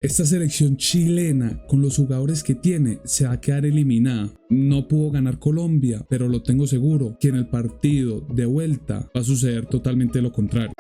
Esta selección chilena, con los jugadores que tiene, se va a quedar eliminada. No pudo ganar Colombia, pero lo tengo seguro que en el partido de vuelta va a suceder totalmente lo contrario.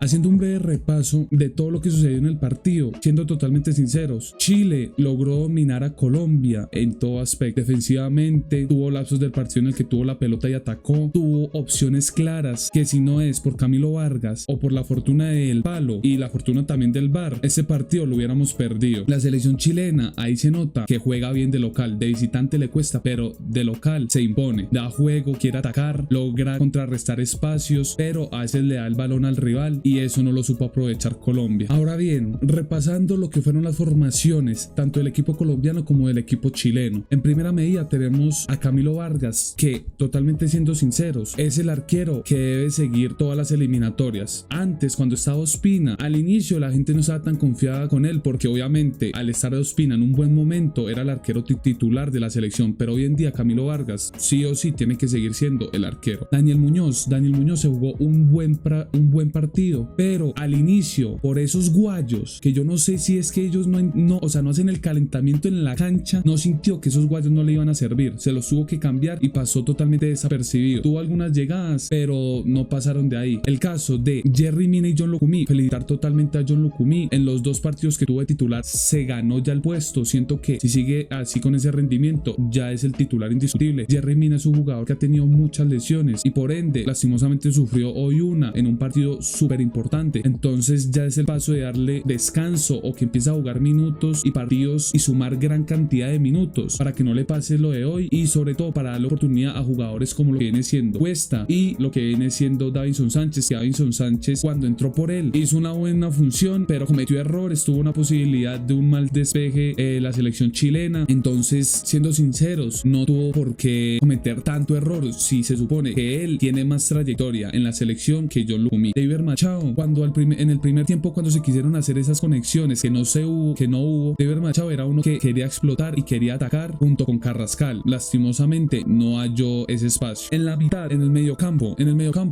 Haciendo un breve repaso de todo lo que sucedió en el partido, siendo totalmente sinceros, Chile logró dominar a Colombia en todo aspecto. Defensivamente, tuvo lapsos del partido en el que tuvo la pelota y atacó, tuvo opciones claras que si no es por Camilo Vargas o por la fortuna del palo y la fortuna también del VAR, ese partido lo hubiéramos perdido. La selección chilena, ahí se nota que juega bien de local, de visitante le cuesta, pero de local se impone, da juego, quiere atacar, logra contrarrestar espacios, pero a veces le da el balón al rival y eso no lo supo aprovechar Colombia. Ahora bien, repasando lo que fueron las formaciones, tanto del equipo colombiano como del equipo chileno. En primera medida tenemos a Camilo Vargas, que totalmente siendo sinceros, es el arquero que debe seguir todas las eliminatorias. Antes, cuando estaba Ospina, al inicio la gente no estaba tan confiada con él, porque obviamente al estar Ospina en un buen momento era el arquero titular de la selección, pero hoy en día Camilo Vargas sí o sí tiene que seguir siendo el arquero. Daniel Muñoz se jugó un buen partido, pero al inicio, por esos guayos, que yo no sé si es que ellos no hacen el calentamiento en la cancha, no sintió que esos guayos no le iban a servir, se los tuvo que cambiar y pasó totalmente desapercibido. Tuvo algunas llegadas, pero no pasaron de ahí. El caso de Yerry Mina y John Lucumí, felicitar totalmente a John Lucumí. En los dos partidos que tuvo de titular se ganó ya el puesto. Siento que si sigue así con ese rendimiento ya es el titular indiscutible. Yerry Mina es un jugador que ha tenido muchas lesiones y por ende lastimosamente sufrió hoy una en un partido súper importante. Entonces ya es el paso de darle descanso o que empiece a jugar minutos y partidos y sumar gran cantidad de minutos para que no le pase lo de hoy, y sobre todo para darle oportunidad a jugadores como lo que viene siendo Cuesta y lo que viene siendo Davinson Sánchez, que Davinson Sánchez cuando entró por él hizo una buena función pero cometió errores, tuvo una posibilidad de un mal despeje la selección chilena. Entonces, siendo sinceros, no tuvo por qué cometer tanto error si se supone que él tiene más trayectoria en la selección que John Lucumí. David Machado, cuando en el primer tiempo, cuando se quisieron hacer esas conexiones que no hubo, David Machado era uno que quería explotar y quería atacar junto con Carrascal. Lastimosamente no halló ese espacio. En la mitad, en el medio campo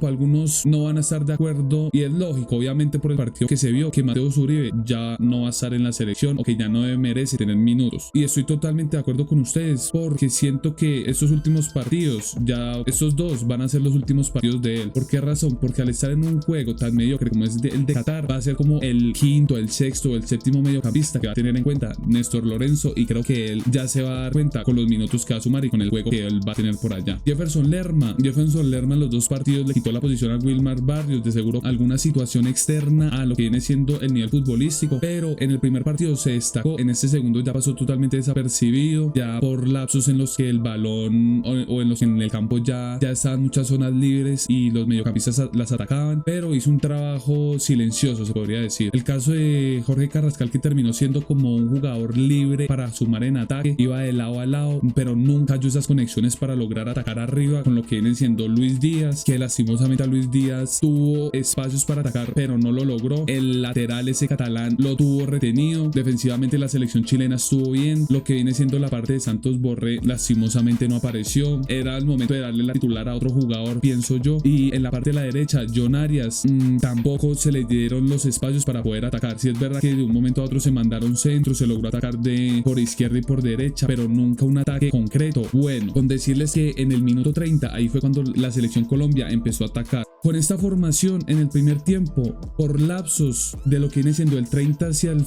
algunos no van a estar de acuerdo y es lógico, obviamente por el partido que se vio, que Mateo Zuribe ya no va a estar en la selección o que ya no merece tener minutos, y estoy totalmente de acuerdo con ustedes porque siento que estos últimos partidos, ya estos dos van a ser los últimos partidos de él. ¿Por qué razón? Porque al estar en un juego tan mediocre como es el de Qatar, va a ser como el quinto, el sexto o el séptimo mediocampista que va a tener en cuenta Néstor Lorenzo, y creo que él ya se va a dar cuenta con los minutos que va a sumar y con el juego que él va a tener por allá. Jefferson Lerma en los dos partidos le quitó la posición a Wilmar Barrios, de seguro alguna situación externa a lo que viene siendo el nivel futbolístico, pero en el primer partido se destacó, en este segundo ya pasó totalmente desapercibido, ya por lapsos en los que el balón o en los que en el campo ya estaban muchas zonas libres y los mediocampistas las atacaban, pero hizo un trabajo silencioso, se podría decir. El caso de Jorge Carrascal, que terminó siendo como un jugador libre para sumar en ataque, iba de lado a lado, pero nunca halló esas conexiones para lograr atacar arriba con lo que viene siendo Luis Díaz, que lastimosamente a Luis Díaz tuvo espacios para atacar pero no lo logró. El lateral ese catalán lo tuvo retenido. Defensivamente la selección chilena estuvo bien. Lo que viene siendo la parte de Santos Borré lastimosamente no apareció. Era el momento de darle la titular a otro jugador, pienso yo. Y en la parte de la derecha, John Arias, tampoco se le dieron los espacios para poder atacar. Si es verdad que de un momento a otro se mandaron centros, se logró atacar por izquierda y por derecha, pero nunca un ataque concreto. Bueno, con decirles que en el minuto 30 ahí fue cuando la selección Colombia empezó a atacar. Con esta formación en el primer tiempo, por lapsos de lo que viene siendo el 30 hacia el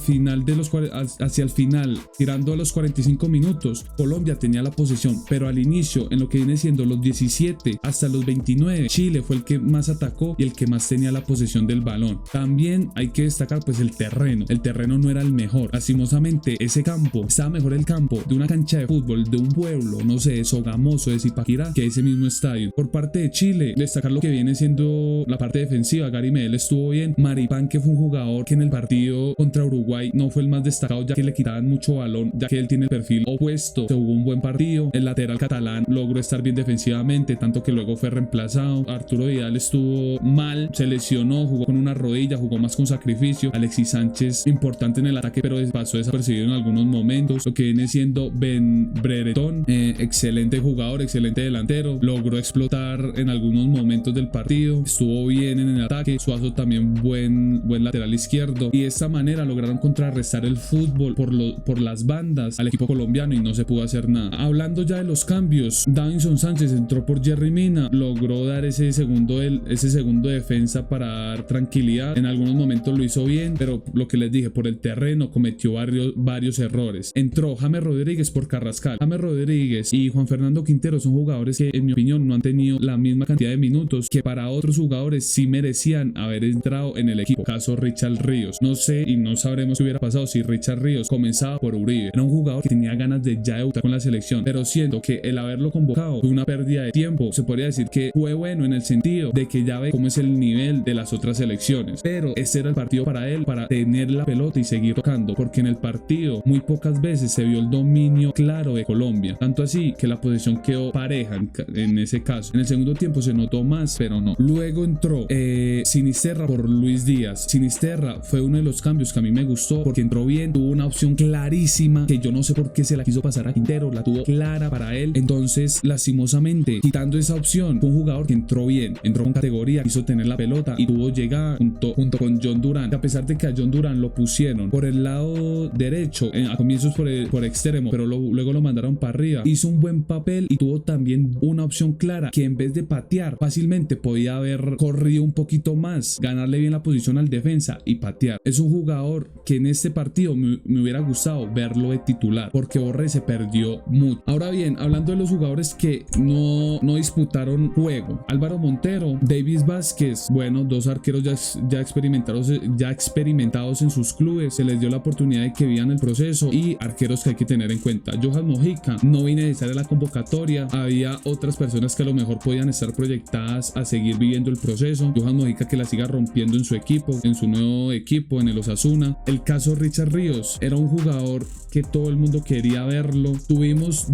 final tirando a los 45 minutos, Colombia tenía la posesión, pero al inicio, en lo que viene siendo los 17 hasta los 29, Chile fue el que más atacó y el que más tenía la posesión del balón. También hay que destacar pues el terreno no era el mejor. Lastimosamente ese campo, estaba mejor el campo de una cancha de fútbol de un pueblo, no sé, de Sogamoso, de Zipaquirá, que ese mismo estadio. Por parte de Chile, destacar lo que viene siendo la parte defensiva. Gary Medel estuvo bien. Maripán, que fue un jugador que en el partido contra Uruguay no fue el más destacado, ya que le quitaban mucho balón, ya que él tiene el perfil opuesto. Se jugó un buen partido. El lateral catalán logró estar bien defensivamente, tanto que luego fue reemplazado. Arturo Vidal estuvo mal, se lesionó, jugó con una rodilla, jugó más con sacrificio. Alexis Sánchez, importante en el ataque, pero pasó desapercibido en algunos momentos. Lo que viene siendo Ben Brereton, excelente jugador, excelente delantero, logró explotar en algunos momentos del partido, estuvo bien en el ataque. Suazo también buen lateral izquierdo, y de esta manera lograron contrarrestar el fútbol por las bandas al equipo colombiano, y no se pudo hacer nada. Hablando ya de los cambios, Davinson Sánchez entró por Yerry Mina, logró dar ese segundo defensa para dar tranquilidad. En algunos momentos lo hizo bien, pero lo que les dije, por el terreno cometió varios errores. Entró James Rodríguez por Carrascal. James Rodríguez y Juan Fernando Quintero son jugadores que, en mi opinión, no han tenido la misma cantidad de minutos que para otros jugadores sí merecían haber entrado en el equipo. Caso Richard Ríos. No sé y no sabremos qué hubiera pasado si Richard Ríos comenzaba por Uribe. Era un jugador que tenía ganas de ya debutar con la selección, pero siento que el haberlo convocado fue una pérdida de tiempo. Se podría decir que fue bueno en el sentido de que ya ve cómo es el nivel de las otras selecciones, pero este era el partido para él, para tener la pelota y seguir tocando, porque en el partido muy pocas veces se vio el dominio claro de Colombia, tanto así que la posesión quedó pareja en ese caso. En el segundo tiempo se notó más, pero no. Luego entró Sinisterra por Luis Díaz. Sinisterra fue uno de los cambios que a mí me gustó, porque entró bien, tuvo una opción clarísima que yo no sé por qué se la quiso pasar a Quintero, la tuvo clara para él. Entonces, lastimosamente, quitando esa opción, fue un jugador que entró bien, entró con categoría, quiso tener la pelota y tuvo llegada junto con John Durán. A pesar de que a John Durán lo pusieron por el lado derecho, a comienzos por extremo, pero luego lo mandaron para arriba, hizo un buen papel y tuvo también una opción clara, que en vez de patear fácilmente podía haber corrido un poquito más, ganarle bien la posición al defensa y patear. Es un jugador que en este partido me hubiera gustado verlo de titular, porque Borré se perdió mucho. Ahora bien, hablando de los jugadores que no disputaron juego: Álvaro Montero, Davis Vázquez, bueno, dos arqueros ya experimentados en sus clubes, se les dio la oportunidad de que vivan el proceso, y arqueros que hay que tener en cuenta: Johan Mojica no vine necesaria la convocatoria, había otras personas que a lo mejor podían estar proyectadas a seguir viviendo el proceso. Johan Mojica que la siga rompiendo en su equipo, en su nuevo equipo, en el Osasuna. El caso Richard Ríos, era un jugador que todo el mundo quería verlo. Tuvimos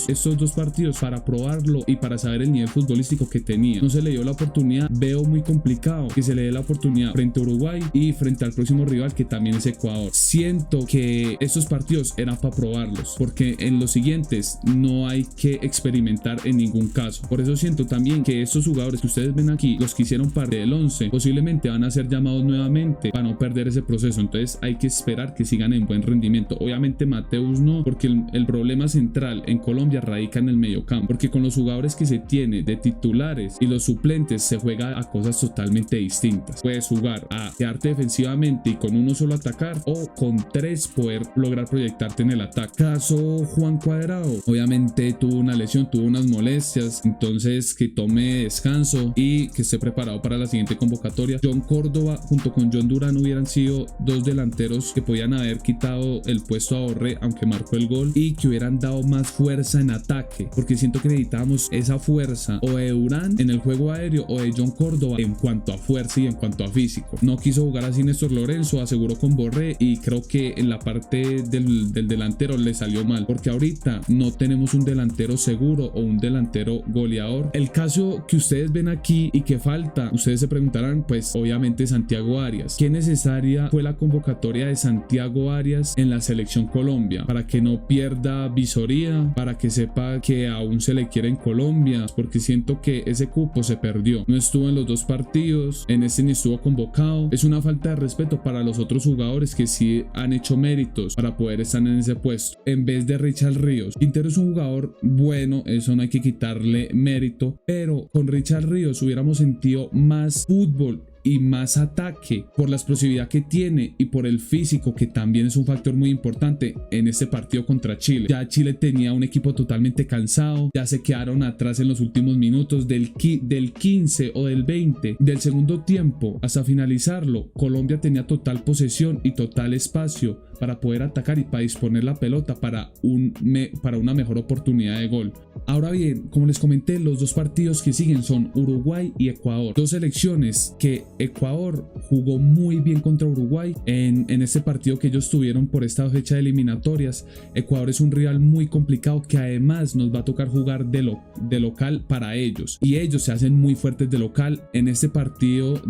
estos dos partidos para probarlo y para saber el nivel futbolístico que tenía. No se le dio la oportunidad. Veo muy complicado que se le dé la oportunidad frente a Uruguay y frente al próximo rival, que también es Ecuador. Siento que estos partidos eran para probarlos, porque en los siguientes no hay que experimentar en ningún caso. Por eso siento también que estos jugadores que ustedes ven aquí, los que hicieron parte del 11, posiblemente van a ser llamados nuevamente para no perder ese proceso. Entonces hay que esperar que sigan en buen rendimiento. Obviamente Mateus no, porque el problema central en Colombia radica en el mediocampo, porque con los jugadores que se tiene de titulares y los suplentes se juega a cosas totalmente distintas. Puedes jugar a quedarte defensivamente y con uno solo atacar, o con tres poder lograr proyectarte en el ataque. Caso Juan Cuadrado, obviamente tuvo una lesión, tuvo unas molestias, entonces que tome descanso y que esté preparado para la siguiente convocatoria. John Córdoba junto con John Durán hubieran sido dos delanteros que podían haber quitado el puesto a Borré, aunque marcó el gol, y que hubieran dado más fuerza en ataque, porque siento que necesitábamos esa fuerza o de Durán en el juego aéreo o de John Córdoba en cuanto a fuerza y en cuanto a físico. No quiso jugar así Néstor Lorenzo, aseguró con Borré, y creo que en la parte del delantero le salió mal, porque ahorita no tenemos un delantero seguro o un delantero goleador. El caso que ustedes ven aquí y que falta, ustedes se preguntarán, pues obviamente Santiago Arias. ¿Qué necesaria fue la convocatoria de Santiago Arias en la selección Colombia? Para que no pierda visoría, para que sepa que aún se le quiere en Colombia, porque siento que ese cupo se perdió. No estuvo en los dos partidos, en este ni estuvo convocado. Es una falta de respeto para los otros jugadores que sí han hecho méritos para poder estar en ese puesto, en vez de Richard Ríos. Quintero es un jugador bueno, eso no hay que quitarle mérito, pero con Richard Ríos hubiéramos sentido más fútbol y más ataque por la explosividad que tiene y por el físico, que también es un factor muy importante en este partido contra Chile. Ya Chile tenía un equipo totalmente cansado, ya se quedaron atrás en los últimos minutos del 15 o del 20 del segundo tiempo hasta finalizarlo. Colombia tenía total posesión y total espacio para poder atacar y para disponer la pelota para una mejor oportunidad de gol. Ahora bien, como les comenté, los dos partidos que siguen son Uruguay y Ecuador, dos selecciones que Ecuador jugó muy bien contra Uruguay en este partido que ellos tuvieron por esta fecha de eliminatorias. Ecuador es un rival muy complicado que además nos va a tocar jugar de local para ellos, y ellos se hacen muy fuertes de local. En este partido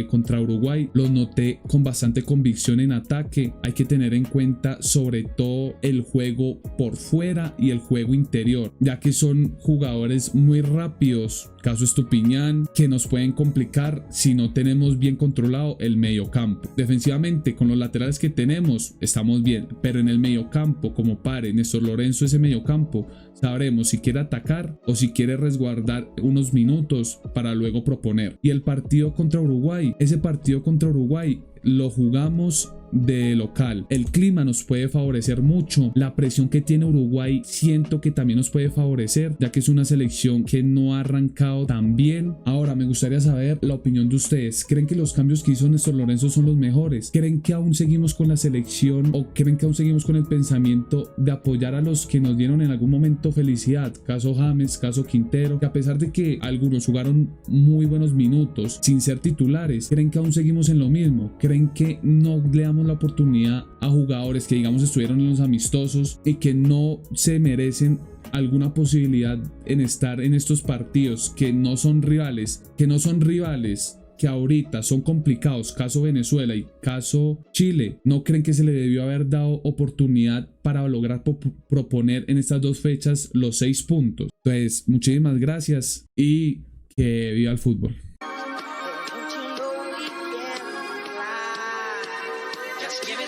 contra Uruguay los noté con bastante convicción en ataque. Hay que tener en cuenta sobre todo el juego por fuera y el juego interior, ya que son jugadores muy rápidos, caso Estupiñán, que nos pueden complicar si no tenemos bien controlado el mediocampo. Defensivamente, con los laterales que tenemos estamos bien, pero en el mediocampo, como pare Néstor Lorenzo ese mediocampo, sabremos si quiere atacar o si quiere resguardar unos minutos para luego proponer. Y el partido contra Uruguay, ese partido contra Uruguay lo jugamos de local. El clima nos puede favorecer mucho. La presión que tiene Uruguay siento que también nos puede favorecer, ya que es una selección que no ha arrancado tan bien. Ahora me gustaría saber la opinión de ustedes. ¿Creen que los cambios que hizo Néstor Lorenzo son los mejores? ¿Creen que aún seguimos con la selección o creen que aún seguimos con el pensamiento de apoyar a los que nos dieron en algún momento felicidad? Caso James, caso Quintero, que a pesar de que algunos jugaron muy buenos minutos sin ser titulares, ¿creen que aún seguimos en lo mismo? ¿Creen que no le damos la oportunidad a jugadores que digamos estuvieron en los amistosos y que no se merecen alguna posibilidad en estar en estos partidos que no son rivales, que ahorita son complicados, caso Venezuela y caso Chile? ¿No creen que se le debió haber dado oportunidad para lograr proponer en estas dos fechas los 6 puntos? Entonces, muchísimas gracias y que viva el fútbol. Just give